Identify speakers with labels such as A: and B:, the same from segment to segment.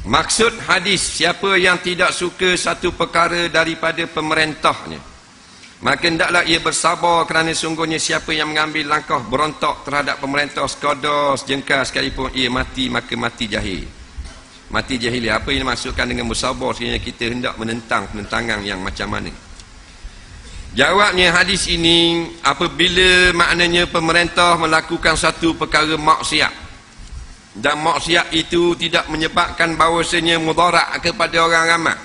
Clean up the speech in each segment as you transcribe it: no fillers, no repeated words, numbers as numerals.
A: Maksud hadis, siapa yang tidak suka satu perkara daripada pemerintahnya, maka hendaklah ia bersabar, kerana sungguhnya siapa yang mengambil langkah berontak terhadap pemerintah sekadar sejengkal sekalipun ia mati, maka mati jahil. Mati jahil, apa yang dimaksudkan dengan bersabar? Sebenarnya kita hendak menentang penentangan yang macam mana? Jawabnya, hadis ini apabila maknanya pemerintah melakukan satu perkara maksiat dan maksiat itu tidak menyebabkan bahawasanya mudarat kepada orang ramai,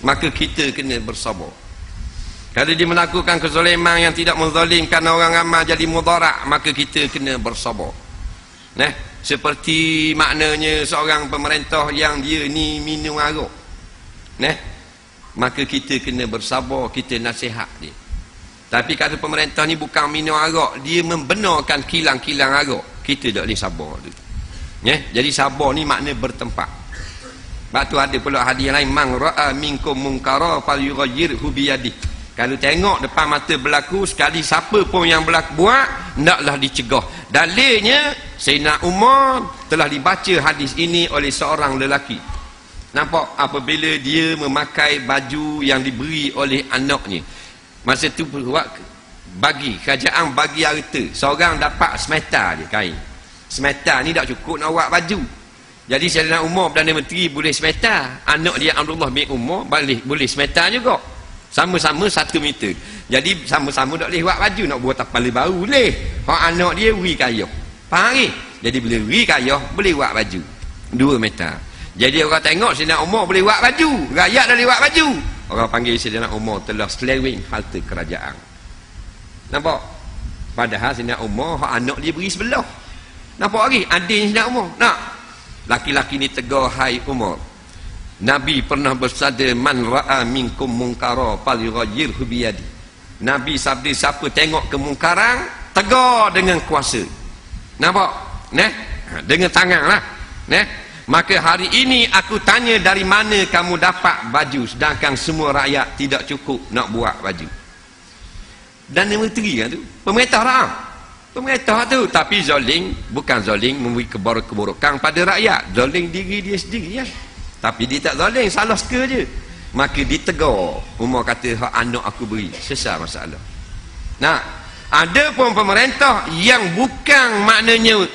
A: maka kita kena bersabar. Kalau dia melakukan kezaliman yang tidak menzalimkan orang ramai jadi mudarat, maka kita kena bersabar. Seperti maknanya seorang pemerintah yang dia ni minum arak, maka kita kena bersabar, kita nasihat dia. Tapi kalau pemerintah ni bukan minum arak, dia membenarkan kilang-kilang arak, kita tak boleh sabar tu. Jadi sabar ni makna bertempat. Sebab tu ada pula hadis lain, man ra'a minkum munkara falyughayyirhu biyadihi. Kalau tengok depan mata berlaku, sekali siapa pun yang berlaku buat, hendaklah dicegah. Dalilnya Sayyidina Umar telah dibaca hadis ini oleh seorang lelaki. Nampak apabila dia memakai baju yang diberi oleh anaknya. Masa tu bagi kerajaan bagi harta, seorang dapat semetar je kain. Semetar ni tak cukup nak buat baju. Jadi Sayyidina Umar Perdana Menteri boleh semetar, anak dia Abdullah bin Umar boleh semetar juga. Sama-sama 1 meter. Jadi sama-sama tak boleh buat baju, nak buat tapal baru boleh. Hak anak dia beri kayah. Faham ke? Jadi bila beri kayah boleh buat baju 2 meter. Jadi orang tengok Sayyidina Umar boleh buat baju, rakyat dah boleh buat baju. Orang panggil Sayyidina Umar telah seleweng harta kerajaan. Nampak? Padahal Sayyidina Umar hak anak dia beri sebelah. Nampak lagi? Adil Sayyidina Umar. Nak? Laki-laki ni tegur, hai Umar, Nabi pernah bersabda, man ra'a minkum munkara falyughayyirhu biyadi. Nabi sabda, siapa tengok kemungkaran, tegur dengan kuasa. Nampak? Dengan tangan lah. Maka hari ini aku tanya, dari mana kamu dapat baju, sedangkan semua rakyat tidak cukup nak buat baju. Dan menteri kan tu, pemerintah lah. Pemerintah tu, tapi zalim, bukan zalim memberi keburukan pada rakyat, zalim diri dia sendiri kan. Tapi dia tak zalim, salah suka je. Maka ditegur. Umar kata, hak anak aku beri, selesai masalah. Nah, ada pun pemerintah yang bukan maknanya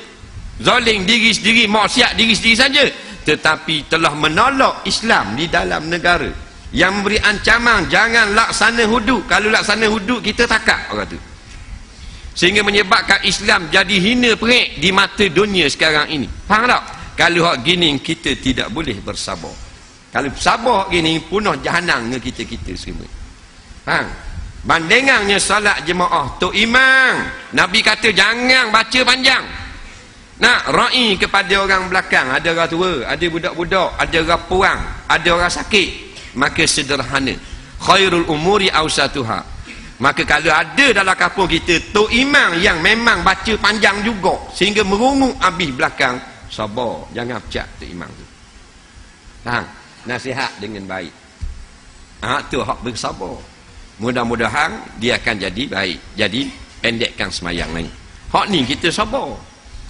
A: zalim diri sendiri, maksiat diri sendiri saja, tetapi telah menolak Islam di dalam negara, yang memberi ancaman jangan laksana hudud. Kalau laksana hudud kita takak orang tu, sehingga menyebabkan Islam jadi hina perik di mata dunia sekarang ini. Faham tak? Kalau hak gini kita tidak boleh bersabar. Kalau sabar gini punah jahanam dengan kita-kita semua. Faham? Bandingannya salat jemaah Tok Imam, Nabi kata jangan baca panjang. Nak ra'i kepada orang belakang, ada orang tua, ada budak-budak, ada orang puang, ada orang sakit, maka sederhana. Khairul umuri awsatuha. Maka kalau ada dalam kampung kita Tok Imam yang memang baca panjang juga sehingga merungut habis belakang, sabar, jangan pecat Tok Imam tu. Faham? Nasihat dengan baik. Tu hak bersabar. Mudah-mudahan dia akan jadi baik. Jadi pendekkan semayang lain. Hak ni kita sabar.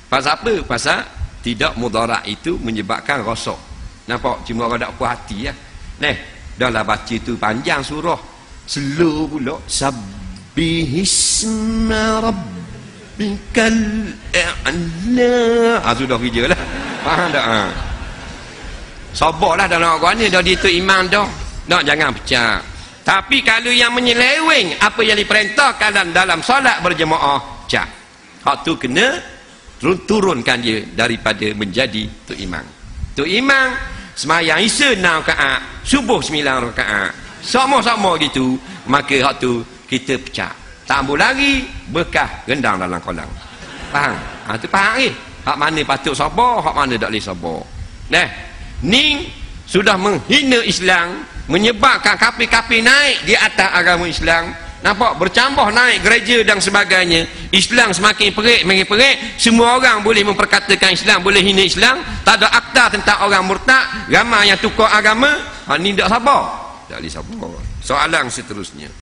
A: Pasal apa? Pasal tidak mudarat itu menyebabkan rosak. Nampak? Cuma orang tak puas hati lah. Dah lah baca tu panjang surah, slow pula. Sabbihisma rabbikal a'la. Sudah kerja lah. Faham tak? Sabarlah dalam orang ni, dah dia tu imam dah. Jangan pecah. Tapi kalau yang menyeleweng apa yang diperintahkan dalam solat berjemaah, cak. Hak tu kena turunkan dia daripada menjadi tu imam. Tu imam semayang Isya 6 rakaat, subuh 9 rakaat, sama-sama gitu, maka hak tu kita pecah. Tambah lagi bekah rendang dalam kolam. Faham? Tu faham ke? Hak mana patut sabar, hak mana tak boleh sabar. Ni sudah menghina Islam, menyebabkan kafir-kafir naik di atas agama Islam. Nampak? Bercambah naik gereja dan sebagainya. Islam semakin perik, makin perik. Semua orang boleh memperkatakan Islam, boleh hina Islam. Tak ada akta tentang orang murtad. Ramai yang tukar agama. Ni tak sabar. Tak boleh sabar. Soalan seterusnya.